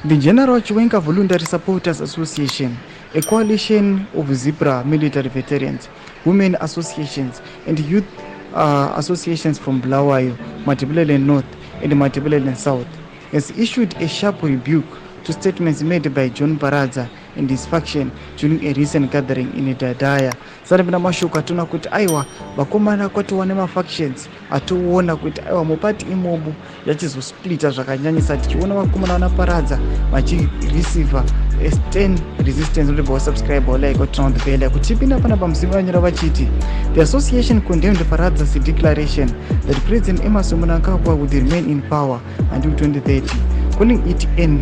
The General Chiwenga Voluntary Supporters Association, a coalition of Zebra military veterans, women associations, and youth associations from Bulawayo, Matabeleland North, and Matabeleland South, has issued a sharp rebuke to statements made by John Baraza and his faction during a recent gathering in Dadaya. Sarabina mashuka tuna kuti aiwa vakomana kwatiwa nemafactions ationa kuti aiwa mupati imomo yachizosplita zvakanyanyisa tichiona vakomana vanaparadza vachireceiva a stern resistance uri vasubscribe like turn the bell kuti tipinda pana pamuzivi vanyora vachiti the association condemned Paradza's declaration that President Emmerson Mnangagwa would remain in power until 2030, calling it an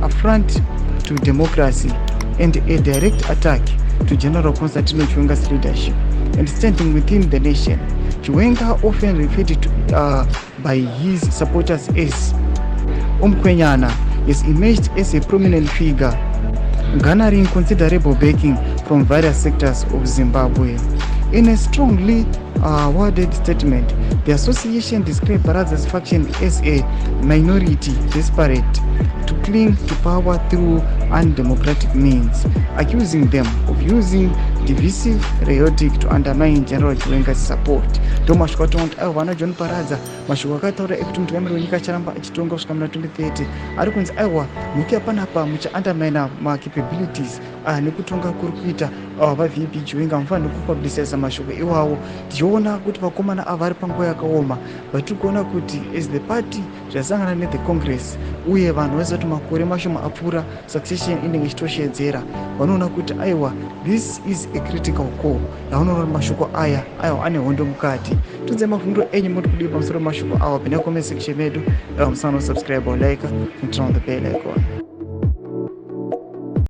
affront to democracy and a direct attack to General Constantino Chiwenga's leadership and standing within the nation. Chiwenga, often referred to by his supporters as Umkwenyana, has emerged as a prominent figure, garnering considerable backing from various sectors of Zimbabwe. In a strongly worded statement, the association described Paradza's faction as a minority desperate to cling to power through undemocratic means, accusing them of using divisive rhetoric to undermine General Chiwenga's support. Domashwa told Iwana John Paradza, Mashuaka Tora Ektum Nika Charamba Chitonga Skamna 2030, Arukins Iwa, Mukia Panapa, which undermine my capabilities, Nikutunga Kurkuita, or VP Chiwenga, Mfano Kupublicize Mashuka Iwao, Jona Kutpakomana Avari Pangoya Kaoma, but Tukona Kuti is the party, Jazanga the Congress, we have an to Makure Mashuma Apura, succession in the Istosha Zera, Wanuna Kuti Iwa. This is a critical call. Naona mashuko aya ane hondo mukati tuzema fundo enye moto kulipa msoro mashuko awa pena comment section medu msano subscribe or like and turn on the bell icon.